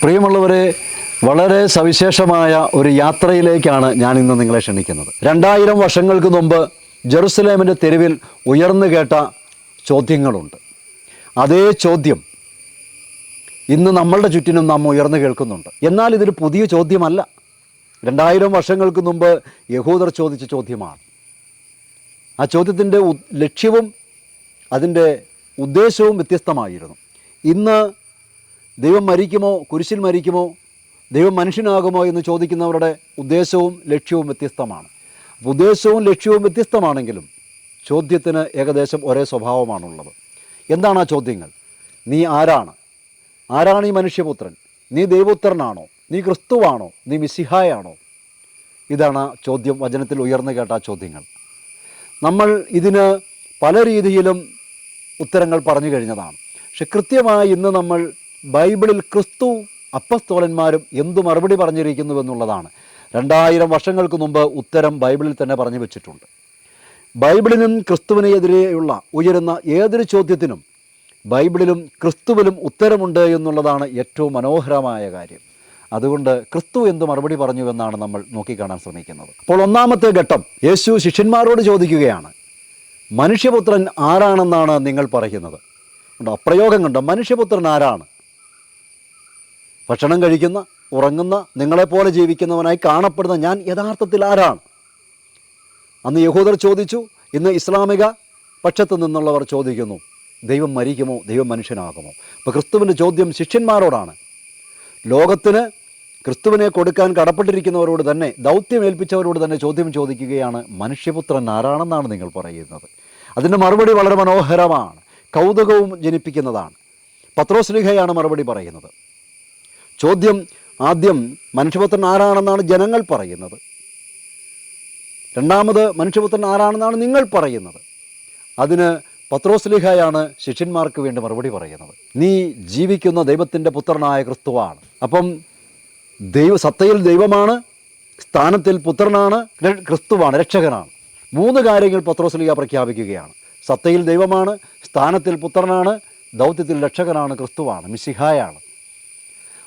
പ്രിയമുള്ളവരെ, വളരെ സവിശേഷമായ ഒരു യാത്രയിലേക്കാണ് ഞാൻ ഇന്ന് നിങ്ങളെ ക്ഷണിക്കുന്നത്. 2000 വർഷങ്ങൾക്ക് മുമ്പ് ജെറുസലേമിൻ്റെ തെരുവിൽ ഉയർന്നു കേട്ട ചോദ്യങ്ങളുണ്ട്. അതേ ചോദ്യം ഇന്ന് നമ്മളുടെ ചുറ്റിനും നാം ഉയർന്നു കേൾക്കുന്നുണ്ട്. എന്നാൽ ഇതൊരു പുതിയ ചോദ്യമല്ല. 2000 വർഷങ്ങൾക്ക് മുമ്പ് യഹൂദർ ചോദിച്ച ചോദ്യമാണ്. ആ ചോദ്യത്തിൻ്റെ ലക്ഷ്യവും അതിൻ്റെ ഉദ്ദേശവും വ്യത്യസ്തമായിരുന്നു. ഇന്ന് ദൈവം മരിക്കുമോ, കുരിശിൽ മരിക്കുമോ, ദൈവം മനുഷ്യനാകുമോ എന്ന് ചോദിക്കുന്നവരുടെ ഉദ്ദേശവും ലക്ഷ്യവും വ്യത്യസ്തമാണ്. ഉദ്ദേശവും ലക്ഷ്യവും വ്യത്യസ്തമാണെങ്കിലും ചോദ്യത്തിന് ഏകദേശം ഒരേ സ്വഭാവമാണുള്ളത്. എന്താണ് ആ ചോദ്യങ്ങൾ? നീ ആരാണ്? ആരാണ് ഈ മനുഷ്യപുത്രൻ? നീ ദൈവപുത്രനാണോ? നീ ക്രിസ്തുവാണോ? നീ മിശിഹായാണോ? ഇതാണ് ചോദ്യം, വചനത്തിൽ ഉയർന്നു കേട്ട ചോദ്യങ്ങൾ. നമ്മൾ ഇതിന് പല രീതിയിലും ഉത്തരങ്ങൾ പറഞ്ഞു കഴിഞ്ഞതാണ്. പക്ഷെ കൃത്യമായി ഇന്ന് നമ്മൾ ബൈബിളിൽ ക്രിസ്തു അപ്പസ്തോലന്മാരും എന്തു മറുപടി പറഞ്ഞിരിക്കുന്നുവെന്നുള്ളതാണ്. 2000 വർഷങ്ങൾക്ക് മുമ്പ് ഉത്തരം ബൈബിളിൽ തന്നെ പറഞ്ഞു വെച്ചിട്ടുണ്ട്. ബൈബിളിനും ക്രിസ്തുവിനെതിരെയുള്ള ഉയരുന്ന ഏതൊരു ചോദ്യത്തിനും ബൈബിളിലും ക്രിസ്തുവിലും ഉത്തരമുണ്ട് എന്നുള്ളതാണ് ഏറ്റവും മനോഹരമായ കാര്യം. അതുകൊണ്ട് ക്രിസ്തു എന്ത് മറുപടി പറഞ്ഞുവെന്നാണ് നമ്മൾ നോക്കിക്കാണാൻ ശ്രമിക്കുന്നത്. അപ്പോൾ ഒന്നാമത്തെ ഘട്ടം, യേശു ശിഷ്യന്മാരോട് ചോദിക്കുകയാണ്, മനുഷ്യപുത്രൻ ആരാണെന്നാണ് നിങ്ങൾ പറയുന്നത്? അപ്രയോഗം കണ്ടോ? മനുഷ്യപുത്രൻ ആരാണ്? ഭക്ഷണം കഴിക്കുന്ന, ഉറങ്ങുന്ന, നിങ്ങളെപ്പോലെ ജീവിക്കുന്നവനായി കാണപ്പെടുന്ന ഞാൻ യഥാർത്ഥത്തിൽ ആരാണ്? അന്ന് യഹൂദർ ചോദിച്ചു. ഇന്ന് ഇസ്ലാമിക പക്ഷത്തു നിന്നുള്ളവർ ചോദിക്കുന്നു, ദൈവം മരിക്കുമോ, ദൈവം മനുഷ്യനാകുമോ? അപ്പോൾ ക്രിസ്തുവിൻ്റെ ചോദ്യം ശിഷ്യന്മാരോടാണ്. ലോകത്തിന് ക്രിസ്തുവിനെ കൊടുക്കാൻ കടപ്പെട്ടിരിക്കുന്നവരോട് തന്നെ, ദൗത്യമേൽപ്പിച്ചവരോട് തന്നെ ചോദ്യം ചോദിക്കുകയാണ്, മനുഷ്യപുത്രൻ ആരാണെന്നാണ് നിങ്ങൾ പറയുന്നത്? അതിൻ്റെ മറുപടി വളരെ മനോഹരമാണ്, കൗതുകവും ജനിപ്പിക്കുന്നതാണ്. പത്രോസ്ലീഹയാണ് മറുപടി പറയുന്നത്. ചോദ്യം ആദ്യം മനുഷ്യപുത്രൻ ആരാണെന്നാണ് ജനങ്ങൾ പറയുന്നത്. രണ്ടാമത് മനുഷ്യപുത്രൻ ആരാണെന്നാണ് നിങ്ങൾ പറയുന്നത്. അതിന് പത്രോസ്ലീഹയാണ് ശിഷ്യന്മാർക്ക് വേണ്ടി മറുപടി പറയുന്നത്. നീ ജീവിക്കുന്ന ദൈവത്തിൻ്റെ പുത്രനായ ക്രിസ്തുവാണ്. അപ്പം സത്തയിൽ ദൈവമാണ്, സ്ഥാനത്തിൽ പുത്രനാണ്, ക്രിസ്തുവാണ്, രക്ഷകനാണ്. 3 കാര്യങ്ങൾ പത്രോസ്ലീഹ പ്രഖ്യാപിക്കുകയാണ്. സത്തയിൽ ദൈവമാണ്, സ്ഥാനത്തിൽ പുത്രനാണ്, ദൗത്യത്തിൽ രക്ഷകനാണ്, ക്രിസ്തുവാണ്, മിശിഹായാണ്.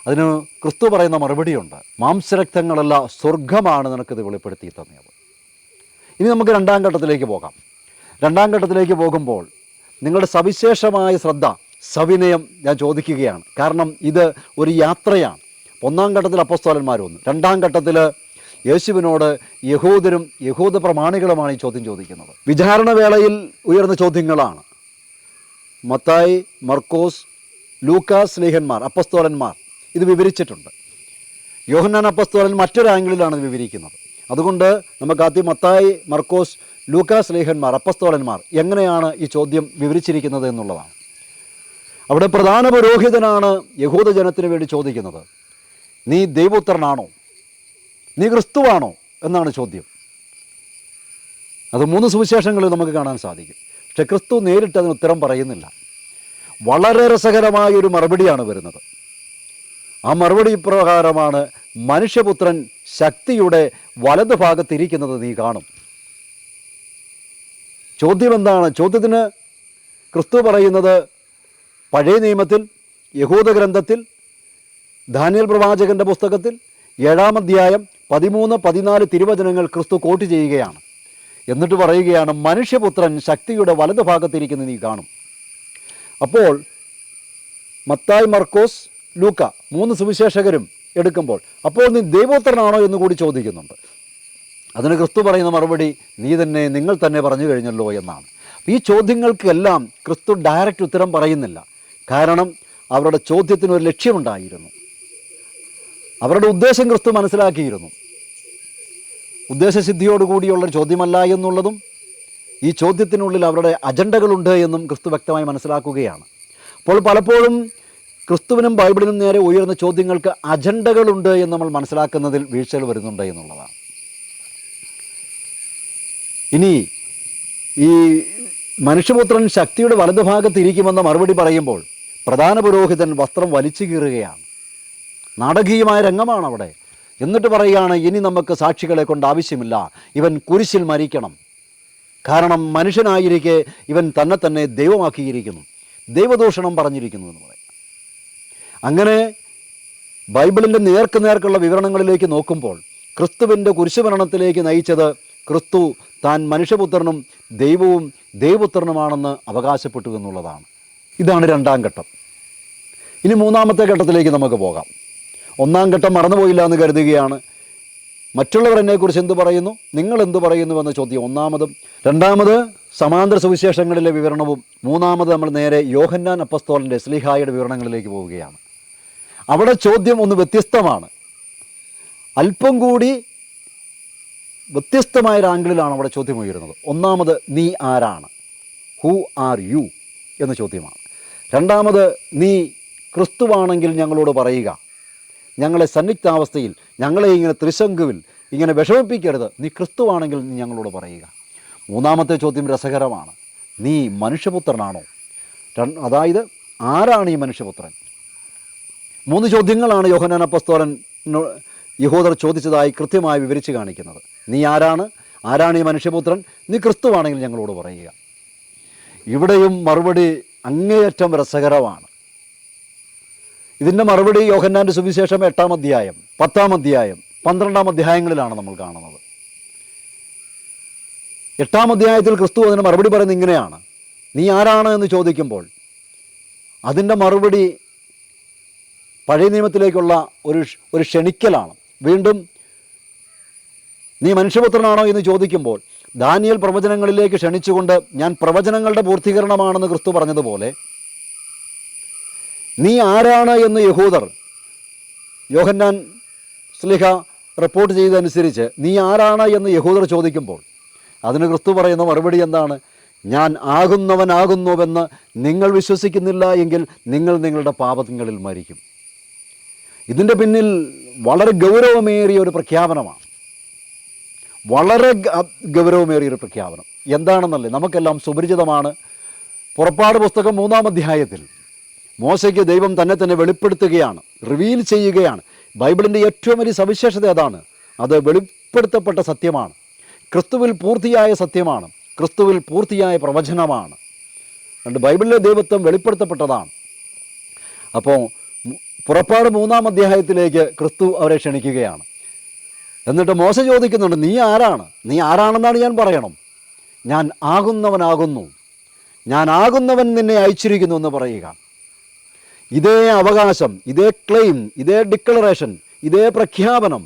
അതിന് ക്രിസ്തു പറയുന്ന മറുപടിയുണ്ട്, മാംസരക്തങ്ങളല്ല, സ്വർഗമാണ് നിനക്കിത് വെളിപ്പെടുത്തി തന്നത്. ഇനി നമുക്ക് 2ാം ഘട്ടത്തിലേക്ക് പോകാം. 2ാം ഘട്ടത്തിലേക്ക് പോകുമ്പോൾ നിങ്ങളുടെ സവിശേഷമായ ശ്രദ്ധ, സവിനയം ഞാൻ ചോദിക്കുകയാണ്. കാരണം ഇത് ഒരു യാത്രയാണ്. 1ാം ഘട്ടത്തിൽ അപ്പോസ്തലന്മാർ വന്നു. 2ാം ഘട്ടത്തിൽ യേശുവിനോട് യഹൂദരും യഹൂദ പ്രമാണികളുമാണ് ഈ ചോദ്യം ചോദിക്കുന്നത്. വിചാരണ വേളയിൽ ഉയർന്ന ചോദ്യങ്ങളാണ്. മത്തായി, മർക്കോസ്, ലൂക്കാസ് സ്ലീഹന്മാർ, അപ്പസ്തോലന്മാർ ഇത് വിവരിച്ചിട്ടുണ്ട്. യോഹന്നാൻ അപ്പസ്തോലൻ മറ്റൊരു ആംഗിളിലാണ് ഇത് വിവരിക്കുന്നത്. അതുകൊണ്ട് നമുക്ക് ആദ്യം മത്തായി, മർക്കോസ്, ലൂക്കാസ് സ്ലീഹന്മാർ, അപ്പസ്തോലന്മാർ എങ്ങനെയാണ് ഈ ചോദ്യം വിവരിച്ചിരിക്കുന്നത് എന്നുള്ളതാണ്. അവിടെ പ്രധാന പുരോഹിതനാണ് യഹൂദ ജനത്തിന് വേണ്ടി ചോദിക്കുന്നത്, നീ ദൈവപുത്രനാണോ, നീ ക്രിസ്തുവാണോ എന്നാണ് ചോദ്യം. അത് 3 സുവിശേഷങ്ങളിൽ നമുക്ക് കാണാൻ സാധിക്കും. പക്ഷെ ക്രിസ്തു നേരിട്ട് അതിന് ഉത്തരം പറയുന്നില്ല. വളരെ രസകരമായൊരു മറുപടിയാണ് വരുന്നത്. ആ മറുപടി ഇപ്രകാരമാണ്, മനുഷ്യപുത്രൻ ശക്തിയുടെ വലതുഭാഗത്തിരിക്കുന്നത് നീ കാണും. ചോദ്യം എന്താണ്? ചോദ്യത്തിന് ക്രിസ്തു പറയുന്നത്, പഴയ നിയമത്തിൽ, യഹൂദ ഗ്രന്ഥത്തിൽ, ദാനിയേൽ പ്രവാചകൻ്റെ പുസ്തകത്തിൽ 7-ാം അധ്യായം 13, 14 തിരുവചനങ്ങൾ ക്രിസ്തു കോട്ട് ചെയ്യുകയാണ്. എന്നിട്ട് പറയുകയാണ്, മനുഷ്യപുത്രൻ ശക്തിയുടെ വലതുഭാഗത്തിരിക്കുന്നത് നീ കാണും. അപ്പോൾ മത്തായി, മർക്കോസ്, ലൂക്ക 3 സുവിശേഷകരും എടുക്കുമ്പോൾ അപ്പോൾ നീ ദൈവപുത്രനാണോ എന്ന് കൂടി ചോദിക്കുന്നുണ്ട്. അതിന് ക്രിസ്തു പറയുന്ന മറുപടി, നിങ്ങൾ തന്നെ പറഞ്ഞു കഴിഞ്ഞല്ലോ എന്നാണ്. ഈ ചോദ്യങ്ങൾക്കെല്ലാം ക്രിസ്തു ഡയറക്റ്റ് ഉത്തരം പറയുന്നില്ല. കാരണം അവരുടെ ചോദ്യത്തിനൊരു ലക്ഷ്യമുണ്ടായിരുന്നു. അവരുടെ ഉദ്ദേശം ക്രിസ്തു മനസ്സിലാക്കിയിരുന്നു. ഉദ്ദേശസിദ്ധിയോടുകൂടിയുള്ളൊരു ചോദ്യമല്ല എന്നുള്ളതും ഈ ചോദ്യത്തിനുള്ളിൽ അവരുടെ അജണ്ടകളുണ്ട് എന്നും ക്രിസ്തു വ്യക്തമായി മനസ്സിലാക്കുകയാണ്. അപ്പോൾ പലപ്പോഴും ക്രിസ്തുവിനും ബൈബിളിനും നേരെ ഉയർന്ന ചോദ്യങ്ങൾക്ക് അജണ്ടകളുണ്ട് എന്ന് നമ്മൾ മനസ്സിലാക്കുന്നതിൽ വീഴ്ചകൾ വരുന്നുണ്ട് എന്നുള്ളതാണ്. ഇനി ഈ മനുഷ്യപുത്രൻ ശക്തിയുടെ വലതുഭാഗത്തിരിക്കുമെന്ന മറുപടി പറയുമ്പോൾ പ്രധാന പുരോഹിതൻ വസ്ത്രം വലിച്ചു കീറുകയാണ്. നാടകീയമായ രംഗമാണ് അവിടെ. എന്നിട്ട് പറയുകയാണ്, ഇനി നമുക്ക് സാക്ഷികളെ കൊണ്ട് ആവശ്യമില്ല, ഇവൻ കുരിശിൽ മരിക്കണം. കാരണം മനുഷ്യനായിരിക്കെ ഇവൻ തന്നെ ദൈവമാക്കിയിരിക്കുന്നു, ദൈവദൂഷണം പറഞ്ഞിരിക്കുന്നു എന്ന് പറയും. അങ്ങനെ ബൈബിളിൻ്റെ നേർക്കുള്ള വിവരണങ്ങളിലേക്ക് നോക്കുമ്പോൾ ക്രിസ്തുവിൻ്റെ കുരിശുമരണത്തിലേക്ക് നയിച്ചത് ക്രിസ്തു താൻ മനുഷ്യപുത്രനും ദൈവവും ദൈവപുത്രനുമാണെന്ന് അവകാശപ്പെട്ടു എന്നുള്ളതാണ്. ഇതാണ് രണ്ടാം ഘട്ടം. ഇനി മൂന്നാമത്തെ ഘട്ടത്തിലേക്ക് നമുക്ക് പോകാം. ഒന്നാം ഘട്ടം മറന്നുപോയില്ല എന്ന് കരുതുകയാണ്. മറ്റുള്ളവർ എന്നെക്കുറിച്ച് എന്ത് പറയുന്നു, നിങ്ങൾ എന്ത് പറയുന്നുവെന്ന ചോദ്യം ഒന്നാമതും. രണ്ടാമത് സമാന്തര സുവിശേഷങ്ങളിലെ വിവരണവും. മൂന്നാമത് നമ്മൾ നേരെ യോഹന്നാൻ അപ്പസ്തോലൻ്റെ ശ്ലീഹായുടെ വിവരണങ്ങളിലേക്ക് പോവുകയാണ്. അവിടെ ചോദ്യം ഒന്ന് വ്യത്യസ്തമാണ്. അല്പം കൂടി വ്യത്യസ്തമായ ഒരു ആംഗിളിലാണ് അവിടെ ചോദ്യം ഉയരുന്നത്. ഒന്നാമത് നീ ആരാണ്, ഹൂ ആർ യു എന്ന ചോദ്യമാണ്. രണ്ടാമത് നീ ക്രിസ്തുവാണെങ്കിൽ ഞങ്ങളോട് പറയുക, ഞങ്ങളെ സന്നിഗ്ധാവസ്ഥയിൽ, ഞങ്ങളെ ഇങ്ങനെ ത്രിശങ്കുവിൽ ഇങ്ങനെ വിഷമിപ്പിക്കരുത്, നീ ക്രിസ്തുവാണെങ്കിൽ നീ ഞങ്ങളോട് പറയുക. മൂന്നാമത്തെ ചോദ്യം രസകരമാണ്. നീ മനുഷ്യപുത്രനാണോ? അതായത് ആരാണ് ഈ മനുഷ്യപുത്രൻ? 3 ചോദ്യങ്ങളാണ് യോഹന്നാൻ അപ്പസ്തോലൻ യഹൂദർ ചോദിച്ചതായി കൃത്യമായി വിവരിച്ച് കാണിക്കുന്നത്. നീ ആരാണ്, ആരാണ് ഈ മനുഷ്യപുത്രൻ, നീ ക്രിസ്തുവാണെങ്കിൽ ഞങ്ങളോട് പറയുക. ഇവിടെയും മറുപടി അങ്ങേയറ്റം രസകരമാണ്. ഇതിൻ്റെ മറുപടി യോഹന്നാൻ്റെ സുവിശേഷം 8-ാം അധ്യായം, 10-ാം അധ്യായം, 12-ാം അധ്യായങ്ങളിലാണ് നമ്മൾ കാണുന്നത്. 8-ാം അധ്യായത്തിൽ ക്രിസ്തു അതിന് മറുപടി പറയുന്നത് ഇങ്ങനെയാണ്. നീ ആരാണ് എന്ന് ചോദിക്കുമ്പോൾ അതിൻ്റെ മറുപടി പഴയ നിയമത്തിലേക്കുള്ള ഒരു ക്ഷണിക്കലാണ്. വീണ്ടും നീ മനുഷ്യപുത്രനാണോ എന്ന് ചോദിക്കുമ്പോൾ ദാനിയേൽ പ്രവചനങ്ങളിലേക്ക് ക്ഷണിച്ചുകൊണ്ട് ഞാൻ പ്രവചനങ്ങളുടെ പൂർത്തീകരണമാണെന്ന് ക്രിസ്തു പറഞ്ഞതുപോലെ, നീ ആരാണ് എന്ന് യഹൂദർ യോഹന്നാൻ ശ്ലീഹ റിപ്പോർട്ട് ചെയ്തതനുസരിച്ച് നീ ആരാണ് എന്ന് യഹൂദർ ചോദിക്കുമ്പോൾ അതിന് ക്രിസ്തു പറയുന്ന മറുപടി എന്താണ്? ഞാൻ ആകുന്നവനാകുന്നുവെന്ന് നിങ്ങൾ വിശ്വസിക്കുന്നില്ല എങ്കിൽ നിങ്ങൾ നിങ്ങളുടെ പാപങ്ങളിൽ മരിക്കും. ഇതിൻ്റെ പിന്നിൽ വളരെ ഗൗരവമേറിയ ഒരു പ്രഖ്യാപനമാണ്. വളരെ ഗൗരവമേറിയൊരു പ്രഖ്യാപനം എന്താണെന്നല്ലേ നമുക്കെല്ലാം സുപരിചിതമാണ്. പുറപ്പാട് പുസ്തകം 3-ാം അധ്യായത്തിൽ മോശയ്ക്ക് ദൈവം തന്നെ വെളിപ്പെടുത്തുകയാണ്, റിവീൽ ചെയ്യുകയാണ്. ബൈബിളിൻ്റെ ഏറ്റവും വലിയ സവിശേഷത അതാണ്. അത് വെളിപ്പെടുത്തപ്പെട്ട സത്യമാണ്, ക്രിസ്തുവിൽ പൂർത്തിയായ സത്യമാണ്, ക്രിസ്തുവിൽ പൂർത്തിയായ പ്രവചനമാണ്. അതുകൊണ്ട് ബൈബിളിലെ ദൈവത്വം വെളിപ്പെടുത്തപ്പെട്ടതാണ്. അപ്പോൾ പുറപ്പാട് 3-ാം അധ്യായത്തിലേക്ക് ക്രിസ്തു അവരെ ക്ഷണിക്കുകയാണ്. എന്നിട്ട് മോശ ചോദിക്കുന്നുണ്ട്, നീ ആരാണ്, നീ ആരാണെന്നാണ് ഞാൻ പറയണം. ഞാൻ ആകുന്നവനാകുന്നു, ഞാൻ ആകുന്നവൻ നിന്നെ അയച്ചിരിക്കുന്നു എന്ന് പറയുക. ഇതേ അവകാശം, ഇതേ ക്ലെയിം, ഇതേ ഡിക്ലറേഷൻ, ഇതേ പ്രഖ്യാപനം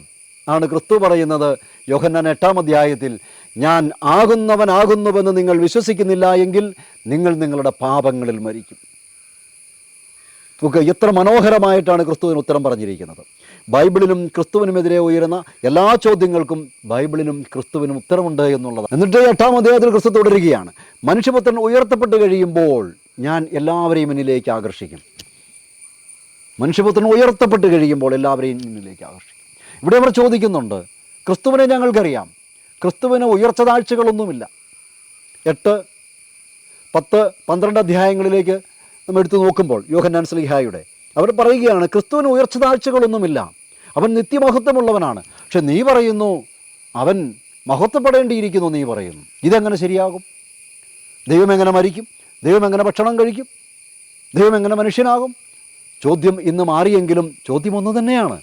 ആണ് ക്രിസ്തു പറയുന്നത് യോഹന്നാൻ 8-ാം അധ്യായത്തിൽ. ഞാൻ ആകുന്നവനാകുന്നുവെന്ന് നിങ്ങൾ വിശ്വസിക്കുന്നില്ല എങ്കിൽ നിങ്ങൾ നിങ്ങളുടെ പാപങ്ങളിൽ മരിക്കും. നമുക്ക് എത്ര മനോഹരമായിട്ടാണ് ക്രിസ്തുവിന് ഉത്തരം പറഞ്ഞിരിക്കുന്നത്. ബൈബിളിലും ക്രിസ്തുവിനുമെതിരെ ഉയരുന്ന എല്ലാ ചോദ്യങ്ങൾക്കും ബൈബിളിലും ക്രിസ്തുവിനും ഉത്തരമുണ്ട് എന്നുള്ളതാണ്. എന്നിട്ട് 8-ാം അധ്യായത്തിൽ ക്രിസ്തു തുടരുകയാണ്. മനുഷ്യപുത്രൻ ഉയർത്തപ്പെട്ട് കഴിയുമ്പോൾ ഞാൻ എല്ലാവരെയും എന്നിലേക്ക് ആകർഷിക്കും. മനുഷ്യപുത്രൻ ഉയർത്തപ്പെട്ട് കഴിയുമ്പോൾ എല്ലാവരെയും എന്നിലേക്ക് ആകർഷിക്കും. ഇവിടെ അവർ ചോദിക്കുന്നുണ്ട്, ക്രിസ്തുവിനെ ഞങ്ങൾക്കറിയാം, ക്രിസ്തുവിന് ഉയർച്ച താഴ്ചകളൊന്നുമില്ല. 8, 10, 12 അധ്യായങ്ങളിലേക്ക് നമ്മൾ എടുത്തു നോക്കുമ്പോൾ യോഹന്നാൻ ശ്ലീഹായുടെ അവർ പറയുകയാണ്, ക്രിസ്തുവിന് ഉയർച്ച താഴ്ചകളൊന്നുമില്ല, അവൻ നിത്യമഹത്വമുള്ളവനാണ്. പക്ഷെ നീ പറയുന്നു അവൻ മഹത്വപ്പെടേണ്ടിയിരിക്കുന്നു. നീ പറയുന്നു ഇതെങ്ങനെ ശരിയാകും? ദൈവം എങ്ങനെ മരിക്കും? ദൈവം എങ്ങനെ ഭക്ഷണം കഴിക്കും? ദൈവം എങ്ങനെ മനുഷ്യനാകും? ചോദ്യം ഇന്ന് മാറിയെങ്കിലും ചോദ്യം ഒന്ന് തന്നെയാണ്.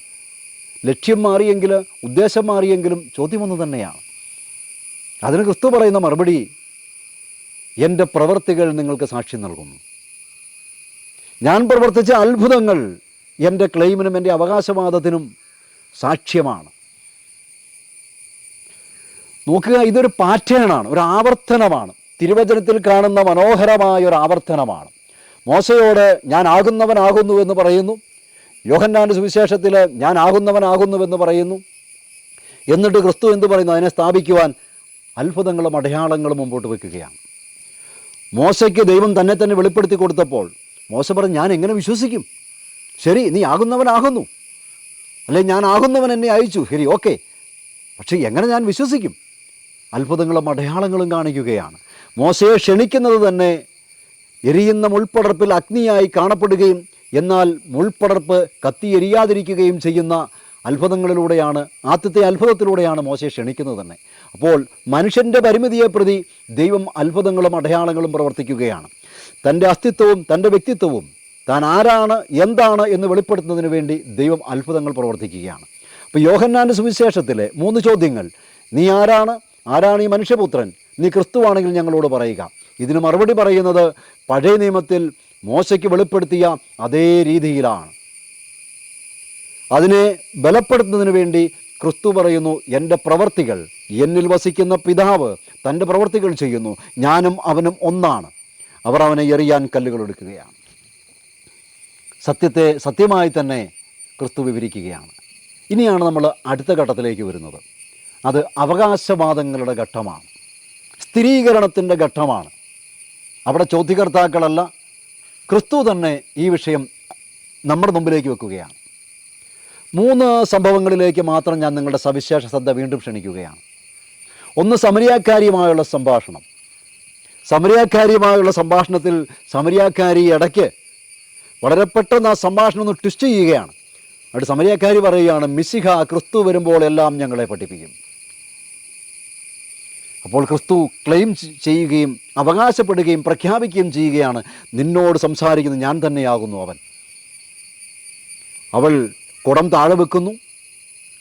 ലക്ഷ്യം മാറിയെങ്കിൽ, ഉദ്ദേശം മാറിയെങ്കിലും ചോദ്യം ഒന്ന് തന്നെയാണ്. അതിന് ക്രിസ്തു പറയുന്ന മറുപടി, എൻ്റെ പ്രവൃത്തികൾ നിങ്ങൾക്ക് സാക്ഷ്യം നൽകുന്നു. ഞാൻ പ്രവർത്തിച്ച അത്ഭുതങ്ങൾ എൻ്റെ ക്ലെയിമിനും എൻ്റെ അവകാശവാദത്തിനും സാക്ഷ്യമാണ്. നോക്കുക, ഇതൊരു പാറ്റേണാണ്, ഒരു ആവർത്തനമാണ്. തിരുവചനത്തിൽ കാണുന്ന മനോഹരമായ ഒരു ആവർത്തനമാണ്. മോശയോട് ഞാൻ ആകുന്നവനാകുന്നു എന്ന് പറയുന്നു. യോഹന്നാൻ്റെ സുവിശേഷത്തിൽ ഞാൻ ആകുന്നവനാകുന്നുവെന്ന് പറയുന്നു. എന്നിട്ട് ക്രിസ്തു എന്ത് പറയുന്നു? അതിനെ സ്ഥാപിക്കുവാൻ അത്ഭുതങ്ങളും അടയാളങ്ങളും മുമ്പോട്ട് വയ്ക്കുകയാണ്. മോശയ്ക്ക് ദൈവം തന്നെ വെളിപ്പെടുത്തി കൊടുത്തപ്പോൾ മോശ പറഞ്ഞു, ഞാൻ എങ്ങനെ വിശ്വസിക്കും? ശരി, നീ ആകുന്നവനാകുന്നു, അല്ലെ ഞാൻ ആകുന്നവൻ എന്നെ അയച്ചു, ശരി, ഓക്കെ, പക്ഷേ എങ്ങനെ ഞാൻ വിശ്വസിക്കും? അത്ഭുതങ്ങളും അടയാളങ്ങളും കാണിക്കുകയാണ്. മോശയെ ക്ഷണിക്കുന്നത് തന്നെ എരിയുന്ന മുൾപ്പടർപ്പിൽ അഗ്നിയായി കാണപ്പെടുകയും എന്നാൽ മുൾപ്പടർപ്പ് കത്തിയെരിയാതിരിക്കുകയും ചെയ്യുന്ന അത്ഭുതങ്ങളിലൂടെയാണ്, ആദ്യത്തെ അത്ഭുതത്തിലൂടെയാണ് മോശയെ ക്ഷണിക്കുന്നത് തന്നെ. അപ്പോൾ മനുഷ്യൻ്റെ പരിമിതിയെ പ്രതി ദൈവം അത്ഭുതങ്ങളും അടയാളങ്ങളും പ്രവർത്തിക്കുകയാണ്. തൻ്റെ അസ്തിത്വവും തൻ്റെ വ്യക്തിത്വവും താൻ ആരാണ് എന്താണ് എന്ന് വെളിപ്പെടുത്തുന്നതിന് വേണ്ടി ദൈവം അത്ഭുതങ്ങൾ പ്രവർത്തിക്കുകയാണ്. അപ്പോൾ യോഹന്നാൻ്റെ സുവിശേഷത്തിലെ 3 ചോദ്യങ്ങൾ, നീ ആരാണ്, ആരാണ് ഈ മനുഷ്യപുത്രൻ, നീ ക്രിസ്തുവാണെങ്കിൽ ഞങ്ങളോട് പറയുക. ഇതിന് മറുപടി പറയുന്നത് പഴയ നിയമത്തിൽ മോശയ്ക്ക് വെളിപ്പെടുത്തിയ അതേ രീതിയിലാണ്. അതിനെ ബലപ്പെടുത്തുന്നതിന് വേണ്ടി ക്രിസ്തു പറയുന്നു, എൻ്റെ പ്രവർത്തികൾ, എന്നിൽ വസിക്കുന്ന പിതാവ് തൻ്റെ പ്രവർത്തികൾ ചെയ്യുന്നു, ഞാനും അവനും ഒന്നാണ്. അവർ അവനെ എറിയാൻ കല്ലുകൾ എടുക്കുകയാണ്. സത്യത്തെ സത്യമായി തന്നെ ക്രിസ്തു വിവരിക്കുകയാണ്. ഇനിയാണ് നമ്മൾ അടുത്ത ഘട്ടത്തിലേക്ക് വരുന്നത്. അത് അവകാശവാദങ്ങളുടെ ഘട്ടമാണ്, സ്ഥിരീകരണത്തിൻ്റെ ഘട്ടമാണ്. അവിടെ ചോദ്യകർത്താക്കളല്ല, ക്രിസ്തു തന്നെ ഈ വിഷയം നമ്മുടെ മുമ്പിലേക്ക് വെക്കുകയാണ്. 3 സംഭവങ്ങളിലേക്ക് മാത്രം ഞാൻ നിങ്ങളുടെ സവിശേഷ ശ്രദ്ധ വീണ്ടും ക്ഷണിക്കുകയാണ്. ഒന്ന്, സമരിയാക്കാരിയുമായുള്ള സംഭാഷണം. സമരിയാക്കാരിയുമായുള്ള സംഭാഷണത്തിൽ സമരിയാക്കാരി ഇടയ്ക്ക് വളരെ പെട്ടെന്ന് ആ സംഭാഷണം ഒന്ന് ട്വിസ്റ്റ് ചെയ്യുകയാണ്. അവിടെ സമരിയാക്കാരി പറയുകയാണ്, മിശിഹ ക്രിസ്തു വരുമ്പോൾ എല്ലാം ഞങ്ങളെ പഠിപ്പിക്കും. അപ്പോൾ ക്രിസ്തു ക്ലെയിം ചെയ്യുകയും അവകാശപ്പെടുകയും പ്രഖ്യാപിക്കുകയും ചെയ്യുകയാണ്, നിന്നോട് സംസാരിക്കുന്നത് ഞാൻ തന്നെയാകുന്നു അവൻ. അവൾ കുടം താഴെ വെക്കുന്നു,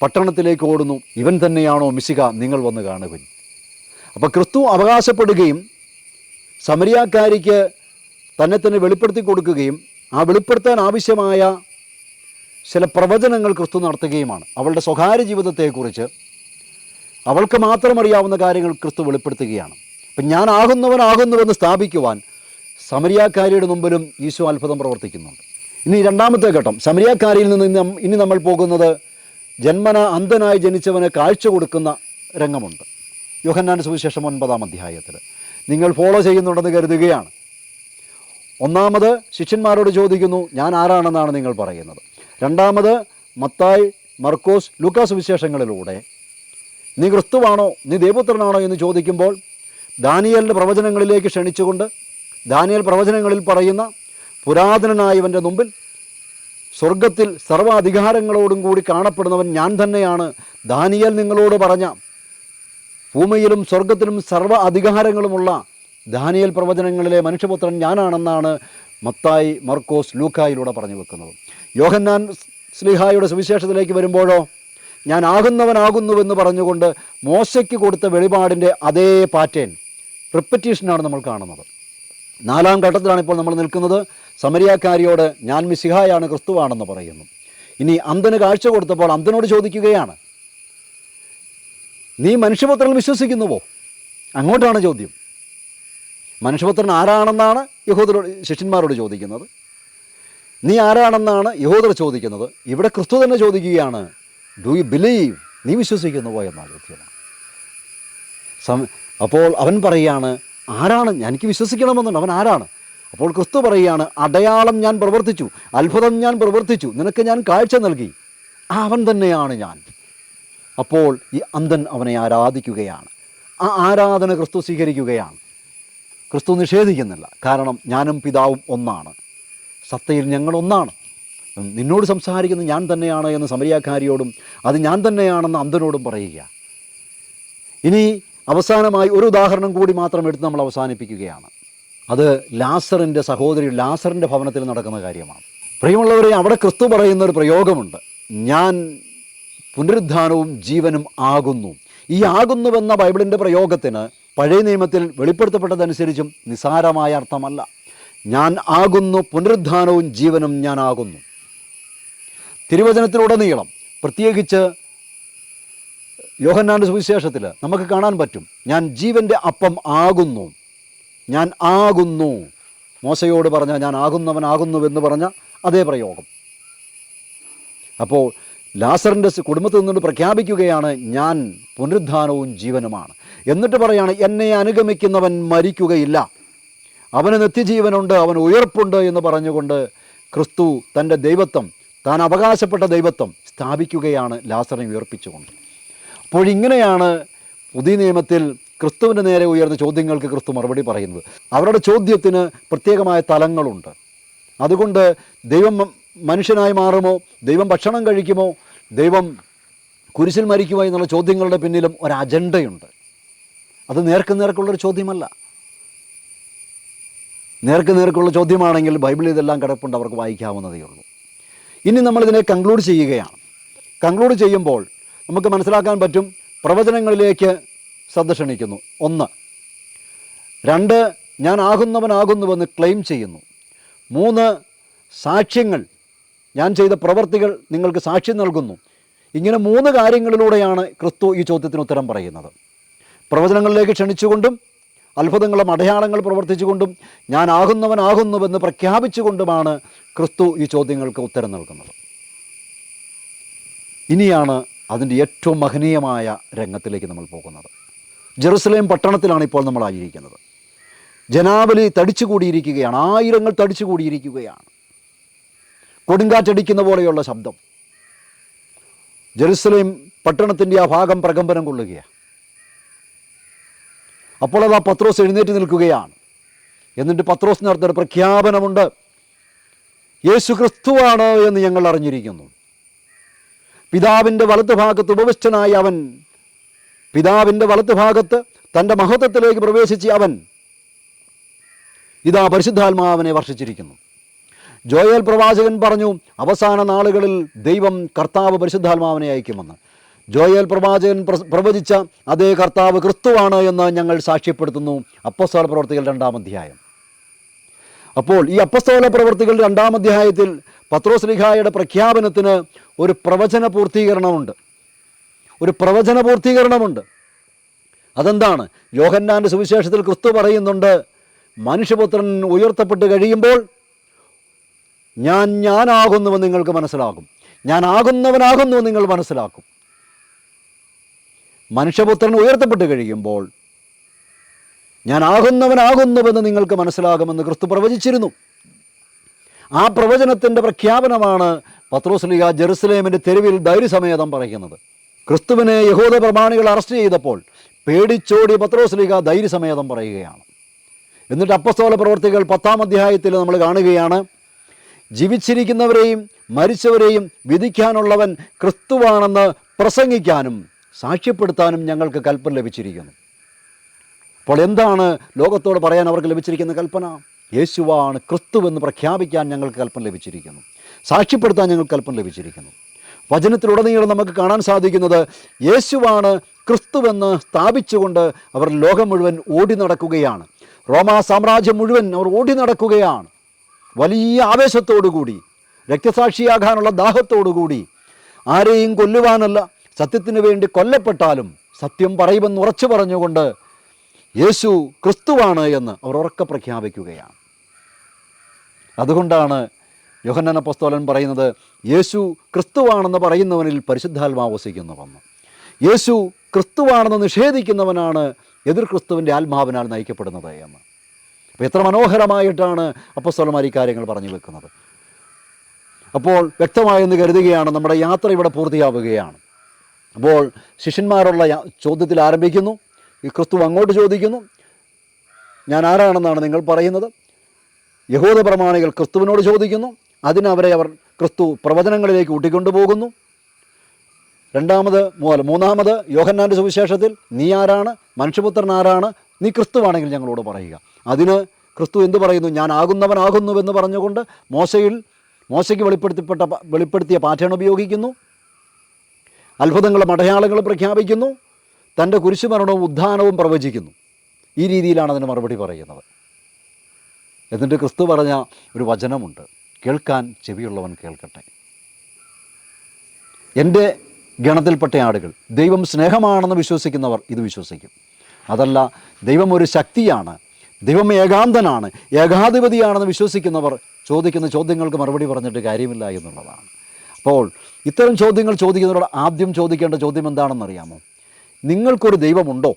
പട്ടണത്തിലേക്ക് ഓടുന്നു, ഇവൻ തന്നെയാണോ മിശിഹ, നിങ്ങൾ വന്ന് കാണുവിൻ. അപ്പോൾ ക്രിസ്തു അവകാശപ്പെടുകയും സമരിയാക്കാരിക്ക് തന്നെ തന്നെ വെളിപ്പെടുത്തി കൊടുക്കുകയും ആ വെളിപ്പെടുത്താൻ ആവശ്യമായ ചില പ്രവചനങ്ങൾ ക്രിസ്തു നടത്തുകയുമാണ്. അവളുടെ സ്വകാര്യ ജീവിതത്തെക്കുറിച്ച് അവൾക്ക് മാത്രം അറിയാവുന്ന കാര്യങ്ങൾ ക്രിസ്തു വെളിപ്പെടുത്തുകയാണ്. അപ്പം ഞാൻ ആകുന്നവനാകുന്നുവെന്ന് സ്ഥാപിക്കുവാൻ സമരിയാക്കാരിയുടെ മുമ്പിലും ഈശോ അത്ഭുതം പ്രവർത്തിക്കുന്നുണ്ട്. ഇനി രണ്ടാമത്തെ ഘട്ടം, സമരിയാക്കാരിയിൽ നിന്ന് ഇനി നമ്മൾ പോകുന്നത് ജന്മന അന്ധനായി ജനിച്ചവന് കാഴ്ച കൊടുക്കുന്ന രംഗമുണ്ട്. യോഹന്നാൻ്റെ സുവിശേഷം 9-ാം അധ്യായത്തിൽ നിങ്ങൾ ഫോളോ ചെയ്യുന്നുണ്ടെന്ന് കരുതുകയാണ്. ഒന്നാമത് ശിഷ്യന്മാരോട് ചോദിക്കുന്നു, ഞാൻ ആരാണെന്നാണ് നിങ്ങൾ പറയുന്നത്. രണ്ടാമത് മത്തായി, മർക്കോസ്, ലൂക്കാ സുവിശേഷങ്ങളിലൂടെ നീ ക്രിസ്തുവാണോ, നീ ദൈവപുത്രനാണോ എന്ന് ചോദിക്കുമ്പോൾ ദാനിയേലിൻ്റെ പ്രവചനങ്ങളിലേക്ക് ക്ഷണിച്ചുകൊണ്ട് ദാനിയേൽ പ്രവചനങ്ങളിൽ പറയുന്ന പുരാതനനായവൻ്റെ മുമ്പിൽ സ്വർഗത്തിൽ സർവ്വ അധികാരങ്ങളോടും കൂടി കാണപ്പെടുന്നവൻ ഞാൻ തന്നെയാണ്. ദാനിയേൽ നിങ്ങളോട് പറഞ്ഞ ഭൂമിയിലും സ്വർഗത്തിലും സർവ്വ അധികാരങ്ങളുമുള്ള ദാനിയേൽ പ്രവചനങ്ങളിലെ മനുഷ്യപുത്രൻ ഞാനാണെന്നാണ് മത്തായി, മർക്കോസ്, ലൂക്കായിലൂടെ പറഞ്ഞു വെക്കുന്നത്. യോഹന്നാൻ ശ്ലീഹായുടെ സുവിശേഷത്തിലേക്ക് വരുമ്പോഴോ ഞാൻ ആകുന്നവനാകുന്നുവെന്ന് പറഞ്ഞുകൊണ്ട് മോശയ്ക്ക് കൊടുത്ത വെളിപാടിൻ്റെ അതേ പാറ്റേൺ റിപ്പറ്റീഷനാണ് നമ്മൾ കാണുന്നത്. 4-ാം ഘട്ടത്തിലാണ് ഇപ്പോൾ നമ്മൾ നിൽക്കുന്നത്. സമരിയാക്കാരിയോട് ഞാൻ മിശിഹായാണ്, ക്രിസ്തുവാണെന്ന് പറയുന്നു. ഇനി അന്ധന് കാഴ്ച കൊടുത്തപ്പോൾ അന്ധനോട് ചോദിക്കുകയാണ്, നീ മനുഷ്യപുത്രനിൽ വിശ്വസിക്കുന്നുവോ? അങ്ങോട്ടാണ് ചോദ്യം. മനുഷ്യപുത്രൻ ആരാണെന്നാണ് യഹൂദരോട് ശിഷ്യന്മാരോട് ചോദിക്കുന്നത്. നീ ആരാണെന്നാണ് യഹൂദർ ചോദിക്കുന്നത്. ഇവിടെ ക്രിസ്തു തന്നെ ചോദിക്കുകയാണ്, ഡു യു ബിലീവ്, നീ വിശ്വസിക്കുന്നുവോ എന്നാണ് ചോദ്യമാണ്. അപ്പോൾ അവൻ പറയുകയാണ്, ആരാണ്, എനിക്ക് വിശ്വസിക്കണമെന്നുണ്ട്, അവൻ ആരാണ്? അപ്പോൾ ക്രിസ്തു പറയുകയാണ്, അടയാളം ഞാൻ പ്രവർത്തിച്ചു, അത്ഭുതം ഞാൻ പ്രവർത്തിച്ചു, നിനക്ക് ഞാൻ കാഴ്ച നൽകി, അവൻ തന്നെയാണ് ഞാൻ. അപ്പോൾ ഈ അന്ധൻ അവനെ ആരാധിക്കുകയാണ്. ആ ആരാധന ക്രിസ്തു സ്വീകരിക്കുകയാണ്. ക്രിസ്തു നിഷേധിക്കുന്നില്ല. കാരണം ഞാനും പിതാവും ഒന്നാണ്, സത്തയിൽ ഞങ്ങൾ ഒന്നാണ്, നിന്നോട് സംസാരിക്കുന്നത് ഞാൻ തന്നെയാണ് എന്ന് സമരിയാക്കാരിയോടും അത് ഞാൻ തന്നെയാണെന്ന് അന്ധനോടും പറയുക. ഇനി അവസാനമായി ഒരു ഉദാഹരണം കൂടി മാത്രം എടുത്ത് നമ്മൾ അവസാനിപ്പിക്കുകയാണ്. അത് ലാസറിൻ്റെ സഹോദരി ലാസറിൻ്റെ ഭവനത്തിൽ നടക്കുന്ന കാര്യമാണ്. പ്രിയമുള്ളവരെ, അവിടെ ക്രിസ്തു പറയുന്നൊരു പ്രയോഗമുണ്ട്, ഞാൻ പുനരുദ്ധാനവും ജീവനും ആകുന്നു. ഈ ആകുന്നുവെന്ന ബൈബിളിൻ്റെ പ്രയോഗത്തിന് പഴയ നിയമത്തിൽ വെളിപ്പെടുത്തപ്പെട്ടതനുസരിച്ചും നിസാരമായ അർത്ഥമല്ല. ഞാൻ ആകുന്നു, പുനരുദ്ധാനവും ജീവനും ഞാനാകുന്നു. തിരുവചനത്തിലുടനീളം, പ്രത്യേകിച്ച് യോഹന്നാൻ്റെ സുവിശേഷത്തിൽ നമുക്ക് കാണാൻ പറ്റും, ഞാൻ ജീവൻ്റെ അപ്പം ആകുന്നു, ഞാൻ ആകുന്നു. മോശയോട് പറഞ്ഞ ഞാൻ ആകുന്നവനാകുന്നുവെന്ന് പറഞ്ഞ അതേ പ്രയോഗം. അപ്പോൾ ലാസറിൻ്റെ കുടുംബത്തിൽ നിന്നുകൊണ്ട് പ്രഖ്യാപിക്കുകയാണ്, ഞാൻ പുനരുദ്ധാനവും ജീവനുമാണ്. എന്നിട്ട് പറയാണ്, എന്നെ അനുഗമിക്കുന്നവൻ മരിക്കുകയില്ല, അവന് നിത്യജീവനുണ്ട്, അവന് ഉയർപ്പുണ്ട് എന്ന് പറഞ്ഞുകൊണ്ട് ക്രിസ്തു തൻ്റെ ദൈവത്വം, താൻ അവകാശപ്പെട്ട ദൈവത്വം സ്ഥാപിക്കുകയാണ് ലാസറിനെ ഉയർപ്പിച്ചുകൊണ്ട്. അപ്പോൾ ഇങ്ങനെയാണ് പുതിയ നിയമത്തിൽ ക്രിസ്തുവിൻ്റെ നേരെ ഉയർന്ന ചോദ്യങ്ങൾക്ക് ക്രിസ്തു മറുപടി പറയുന്നത്. അവരുടെ ചോദ്യത്തിന് പ്രത്യേകമായ തലങ്ങളുണ്ട്. അതുകൊണ്ട് ദൈവം മനുഷ്യനായി മാറുമോ, ദൈവം ഭക്ഷണം കഴിക്കുമോ, ദൈവം കുരിശിൽ മരിക്കുമോ എന്നുള്ള ചോദ്യങ്ങളുടെ പിന്നിലും ഒരു അജണ്ടയുണ്ട്. അത് നേർക്കുള്ളൊരു ചോദ്യമല്ല. നേർക്കുള്ള ചോദ്യമാണെങ്കിൽ ബൈബിളിൽ ഇതെല്ലാം കിടപ്പുണ്ട്, അവർക്ക് വായിക്കാവുന്നതേ ഉള്ളൂ. ഇനി നമ്മളിതിനെ കൺക്ലൂഡ് ചെയ്യുകയാണ്. കൺക്ലൂഡ് ചെയ്യുമ്പോൾ നമുക്ക് മനസ്സിലാക്കാൻ പറ്റും, പ്രവചനങ്ങളിലേക്ക് ശ്രദ്ധ ക്ഷണിക്കുന്നു. 1. 2, ഞാൻ ആകുന്നവനാകുന്നുവെന്ന് ക്ലെയിം ചെയ്യുന്നു. 3, സാക്ഷ്യങ്ങൾ, ഞാൻ ചെയ്ത പ്രവർത്തികൾ നിങ്ങൾക്ക് സാക്ഷ്യം നൽകുന്നു. ഇങ്ങനെ 3 കാര്യങ്ങളിലൂടെയാണ് ക്രിസ്തു ഈ ചോദ്യത്തിന് ഉത്തരം പറയുന്നത്. പ്രവചനങ്ങളിലേക്ക് ക്ഷണിച്ചുകൊണ്ടും അത്ഭുതങ്ങളും അടയാളങ്ങൾ പ്രവർത്തിച്ചുകൊണ്ടും ഞാൻ ആകുന്നവനാകുന്നുവെന്ന് പ്രഖ്യാപിച്ചുകൊണ്ടുമാണ് ക്രിസ്തു ഈ ചോദ്യങ്ങൾക്ക് ഉത്തരം നൽകുന്നത്. ഇനിയാണ് അതിൻ്റെ ഏറ്റവും മഹനീയമായ രംഗത്തിലേക്ക് നമ്മൾ പോകുന്നത്. ജെറുസലേം പട്ടണത്തിലാണ് ഇപ്പോൾ നമ്മൾ ആയിരിക്കുന്നത്. ജനാവലി തടിച്ചുകൂടിയിരിക്കുകയാണ്, ആയിരങ്ങൾ തടിച്ചുകൂടിയിരിക്കുകയാണ്. കൊടുങ്കാറ്റടിക്കുന്ന പോലെയുള്ള ശബ്ദം. ജെറുസലേം പട്ടണത്തിൻ്റെ ആ ഭാഗം പ്രകമ്പനം കൊള്ളുകയാണ്. അപ്പോൾ അത് പത്രോസ് എഴുന്നേറ്റ് നിൽക്കുകയാണ്. എന്നിട്ട് പത്രോസ് നടത്തുന്ന പ്രഖ്യാപനമുണ്ട്, യേശു ക്രിസ്തുവാണ് എന്ന് ഞങ്ങൾ അറിഞ്ഞിരിക്കുന്നു. പിതാവിൻ്റെ വലത്ത് ഭാഗത്ത് ഉപവിഷ്ടനായ അവൻ, പിതാവിൻ്റെ വലത്ത് ഭാഗത്ത് തൻ്റെ മഹത്വത്തിലേക്ക് പ്രവേശിച്ച അവൻ ഇതാ പരിശുദ്ധാത്മാവിനെ വർഷിച്ചിരിക്കുന്നു. ജോയേൽ പ്രവാചകൻ പറഞ്ഞു, അവസാന നാളുകളിൽ ദൈവം കർത്താവ് പരിശുദ്ധാത്മാവിനെ അയക്കുമെന്ന്. ജോയേൽ പ്രവാചകൻ പ്രവചിച്ച അതേ കർത്താവ് ക്രിസ്തുവാണ് എന്ന് ഞങ്ങൾ സാക്ഷ്യപ്പെടുത്തുന്നു. അപ്പോസ്തല പ്രവർത്തികൾ 2-ാം അധ്യായം. അപ്പോൾ ഈ അപ്പോസ്തല പ്രവർത്തികൾ 2-ാം അധ്യായത്തിൽ പത്രോസ് ശ്ലീഹായുടെ പ്രഖ്യാപനത്തിന് ഒരു പ്രവചന പൂർത്തീകരണമുണ്ട്. അതെന്താണ്? യോഹന്നാൻ്റെ സുവിശേഷത്തിൽ ക്രിസ്തു പറയുന്നുണ്ട്, മനുഷ്യപുത്രൻ ഉയർത്തപ്പെട്ട് കഴിയുമ്പോൾ ഞാനാകുന്നുവെന്ന് നിങ്ങൾക്ക് മനസ്സിലാകും, ഞാൻ ആകുന്നവനാകുന്നുവെന്ന് നിങ്ങൾ മനസ്സിലാക്കും. മനുഷ്യപുത്രൻ ഉയർത്തപ്പെട്ട് കഴിയുമ്പോൾ ഞാൻ ആകുന്നവനാകുന്നുവെന്ന് നിങ്ങൾക്ക് മനസ്സിലാകുമെന്ന് ക്രിസ്തു പ്രവചിച്ചിരുന്നു. ആ പ്രവചനത്തിൻ്റെ പ്രഖ്യാപനമാണ് പത്രോസ് ശ്ലീഹ ജെറുസലേമിൻ്റെ തെരുവിൽ ധൈര്യസമേതം പറയുന്നത്. ക്രിസ്തുവിനെ യഹൂദ പ്രമാണികൾ അറസ്റ്റ് ചെയ്തപ്പോൾ പേടിച്ചോടി പത്രോസ് ശ്ലീഹ ധൈര്യസമേതം പറയുകയാണ്. എന്നിട്ട് അപ്പോസ്തല പ്രവർത്തികൾ 10-ാം അധ്യായത്തിൽ നമ്മൾ കാണുകയാണ്, ജീവിച്ചിരിക്കുന്നവരെയും മരിച്ചവരെയും വിധിക്കാനുള്ളവൻ ക്രിസ്തുവാണെന്ന് പ്രസംഗിക്കാനും സാക്ഷ്യപ്പെടുത്താനും ഞങ്ങൾക്ക് കൽപ്പന ലഭിച്ചിരിക്കുന്നു. അപ്പോൾ എന്താണ് ലോകത്തോട് പറയാൻ അവർക്ക് ലഭിച്ചിരിക്കുന്ന കൽപ്പന? യേശുവാണ് ക്രിസ്തുവെന്ന് പ്രഖ്യാപിക്കാൻ ഞങ്ങൾക്ക് കൽപ്പന ലഭിച്ചിരിക്കുന്നു, സാക്ഷ്യപ്പെടുത്താൻ ഞങ്ങൾക്ക് കൽപ്പന ലഭിച്ചിരിക്കുന്നു. വചനത്തിലുടനീളം നമുക്ക് കാണാൻ സാധിക്കുന്നത് യേശുവാണ് ക്രിസ്തുവെന്ന് സ്ഥാപിച്ചുകൊണ്ട് അവർ ലോകം മുഴുവൻ ഓടി നടക്കുകയാണ്. റോമാ സാമ്രാജ്യം മുഴുവൻ അവർ ഓടി നടക്കുകയാണ്. വലിയ ആവേശത്തോടുകൂടി, രക്തസാക്ഷിയാകാനുള്ള ദാഹത്തോടുകൂടി, ആരെയും കൊല്ലുവാനല്ല, സത്യത്തിന് വേണ്ടി കൊല്ലപ്പെട്ടാലും സത്യം പറയുമെന്ന് ഉറച്ചു പറഞ്ഞുകൊണ്ട് യേശു ക്രിസ്തുവാണ് എന്ന് അവർ ഉറക്കെ പ്രഖ്യാപിക്കുകയാണ്. അതുകൊണ്ടാണ് യോഹന്നാൻ അപ്പോസ്തലൻ പറയുന്നത്, യേശു ക്രിസ്തുവാണെന്ന് പറയുന്നവനിൽ പരിശുദ്ധാത്മാവ് വസിക്കുന്നുവെന്ന്. യേശു ക്രിസ്തുവാണെന്ന് നിഷേധിക്കുന്നവനാണ് എതിർ ക്രിസ്തുവിൻ്റെ ആത്മാവിനാൽ നയിക്കപ്പെടുന്നത് എന്ന്. അപ്പോൾ എത്ര മനോഹരമായിട്ടാണ് അപ്പോസ്തലന്മാർ ഈ കാര്യങ്ങൾ പറഞ്ഞു വെക്കുന്നത്. അപ്പോൾ വ്യക്തമായെന്ന് കരുതുകയാണ്, നമ്മുടെ യാത്ര ഇവിടെ പൂർത്തിയാവുകയാണ്. അപ്പോൾ ശിഷ്യന്മാരുള്ള ചോദ്യത്തിൽ ആരംഭിക്കുന്നു. ഈ ക്രിസ്തു അങ്ങോട്ട് ചോദിക്കുന്നു, ഞാൻ ആരാണെന്നാണ് നിങ്ങൾ പറയുന്നത്? യഹൂദ പ്രമാണികൾ ക്രിസ്തുവിനോട് ചോദിക്കുന്നു. അതിനവരെ അവർ ക്രിസ്തു പ്രവചനങ്ങളിലേക്ക് കൂട്ടിക്കൊണ്ടുപോകുന്നു. മൂന്നാമത് യോഹന്നാൻ്റെ സുവിശേഷത്തിൽ നീ ആരാണ്, മനുഷ്യപുത്രൻ ആരാണ്, നീ ക്രിസ്തുവാണെങ്കിൽ ഞങ്ങളോട് പറയുക. അതിന് ക്രിസ്തു എന്ത് പറയുന്നു? ഞാൻ ആകുന്നവനാകുന്നുവെന്ന് പറഞ്ഞുകൊണ്ട് മോശയ്ക്ക് വെളിപ്പെടുത്തിയ പാറ്റേൺ ഉപയോഗിക്കുന്നു. അത്ഭുതങ്ങളും അടയാളങ്ങളും പ്രഖ്യാപിക്കുന്നു. തൻ്റെ കുരിശുമരണവും ഉദ്ധാനവും പ്രവചിക്കുന്നു. ഈ രീതിയിലാണ് അതിന് മറുപടി പറയുന്നത്. എന്നിട്ട് ക്രിസ്തു പറഞ്ഞ ഒരു വചനമുണ്ട്, കേൾക്കാൻ ചെവിയുള്ളവൻ കേൾക്കട്ടെ. എൻ്റെ ഗണത്തിൽപ്പെട്ട ആളുകൾ, ദൈവം സ്നേഹമാണെന്ന് വിശ്വസിക്കുന്നവർ ഇത് വിശ്വസിക്കും. അതല്ല, ദൈവം ഒരു ശക്തിയാണ്, ദൈവം ഏകാന്തനാണ്, ഏകാധിപതിയാണെന്ന് വിശ്വസിക്കുന്നവർ ചോദിക്കുന്ന ചോദ്യങ്ങൾക്ക് മറുപടി പറഞ്ഞിട്ട് കാര്യമില്ല എന്നുള്ളതാണ്. അപ്പോൾ ഇത്തരം ചോദ്യങ്ങൾ ചോദിക്കുന്നവരോട് ആദ്യം ചോദിക്കേണ്ട ചോദ്യം എന്താണെന്നറിയാമോ? നിങ്ങൾക്കൊരു ദൈവമുണ്ടോ?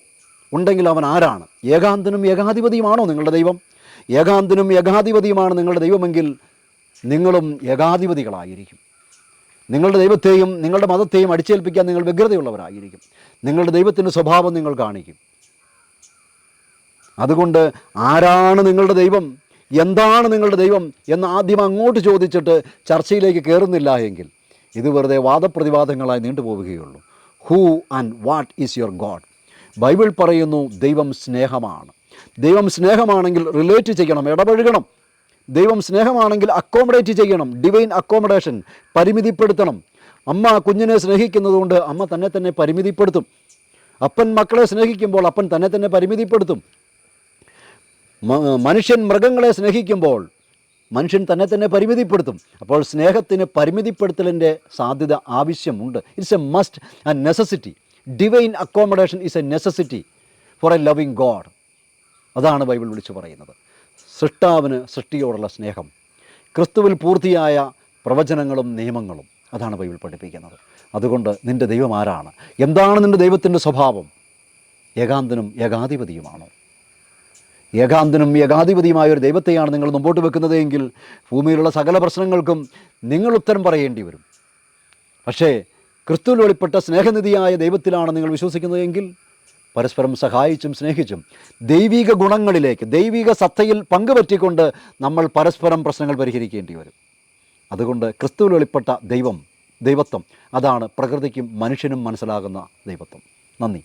ഉണ്ടെങ്കിൽ അവൻ ആരാണ്? ഏകാന്തനും ഏകാധിപതിയുമാണോ നിങ്ങളുടെ ദൈവം? ഏകാന്തനും ഏകാധിപതിയുമാണ് നിങ്ങളുടെ ദൈവമെങ്കിൽ നിങ്ങളും ഏകാധിപതികളായിരിക്കും. നിങ്ങളുടെ ദൈവത്തെയും നിങ്ങളുടെ മതത്തെയും അടിച്ചേൽപ്പിക്കാൻ നിങ്ങൾ വ്യഗ്രതയുള്ളവരായിരിക്കും. നിങ്ങളുടെ ദൈവത്തിൻ്റെ സ്വഭാവം നിങ്ങൾ കാണിക്കും. അതുകൊണ്ട് ആരാണ് നിങ്ങളുടെ ദൈവം, എന്താണ് നിങ്ങളുടെ ദൈവം എന്ന് ആദ്യം അങ്ങോട്ട് ചോദിച്ചിട്ട് ചർച്ചയിലേക്ക് കയറുന്നില്ല എങ്കിൽ ഇത് വെറുതെ വാദപ്രതിവാദങ്ങളായി നീണ്ടുപോവുകയുള്ളൂ. Who and what is your God? Bible പറയുന്നു ദൈവം സ്നേഹമാണ്. ദൈവം സ്നേഹമാണെങ്കിൽ റിലേറ്റ് ചെയ്യണം, ഇടപഴകണം. ദൈവം സ്നേഹമാണെങ്കിൽ അക്കോമഡേറ്റ് ചെയ്യണം, ഡിവൈൻ അക്കോമഡേഷൻ, പരിമിതിപ്പെടുത്തണം. അമ്മ കുഞ്ഞിനെ സ്നേഹിക്കുന്നത് അമ്മ തന്നെ തന്നെ പരിമിതിപ്പെടുത്തും. അപ്പൻ മക്കളെ സ്നേഹിക്കുമ്പോൾ അപ്പൻ തന്നെ തന്നെ പരിമിതിപ്പെടുത്തും. മനുഷ്യൻ മൃഗങ്ങളെ സ്നേഹിക്കുമ്പോൾ മനുഷ്യൻ തന്നെ തന്നെ പരിമിതിപ്പെടുത്തും. അപ്പോൾ സ്നേഹത്തിന് പരിമിതിപ്പെടുത്തലിൻ്റെ സാധ്യത ആവശ്യമുണ്ട്. It's a must and necessity. Divine accommodation is a necessity for a loving God. അതാണ് ബൈബിൾ വിളിച്ചു പറയുന്നത്. സൃഷ്ടാവിന് സൃഷ്ടിയോടുള്ള സ്നേഹം, ക്രിസ്തുവിൽ പൂർത്തിയായ പ്രവചനങ്ങളും നിയമങ്ങളും, അതാണ് ബൈബിൾ പഠിപ്പിക്കുന്നത്. അതുകൊണ്ട് നിൻ്റെ ദൈവം ആരാണ്? എന്താണ് നിൻ്റെ ദൈവത്തിൻ്റെ സ്വഭാവം? ഏകാന്തനും ഏകാധിപതിയുമാണോ? ഏകാന്തനും ഏകാധിപതിയുമായ ഒരു ദൈവത്തെയാണ് നിങ്ങൾ മുമ്പോട്ട് വെക്കുന്നത് എങ്കിൽ ഭൂമിയിലുള്ള സകല പ്രശ്നങ്ങൾക്കും നിങ്ങൾ ഉത്തരം പറയേണ്ടി വരും. പക്ഷേ ക്രിസ്തുവിൽ വെളിപ്പെട്ട സ്നേഹനിധിയായ ദൈവത്തിലാണ് നിങ്ങൾ വിശ്വസിക്കുന്നതെങ്കിൽ പരസ്പരം സഹായിച്ചും സ്നേഹിച്ചും ദൈവിക ഗുണങ്ങളിലേക്ക്, ദൈവിക സത്തയിൽ പങ്കുപറ്റിക്കൊണ്ട് നമ്മൾ പരസ്പരം പ്രശ്നങ്ങൾ പരിഹരിക്കേണ്ടി വരും. അതുകൊണ്ട് ക്രിസ്തുവിൽ വെളിപ്പെട്ട ദൈവത്വം, അതാണ് പ്രകൃതിക്കും മനുഷ്യനും മനസ്സിലാകുന്ന ദൈവത്വം. നന്ദി.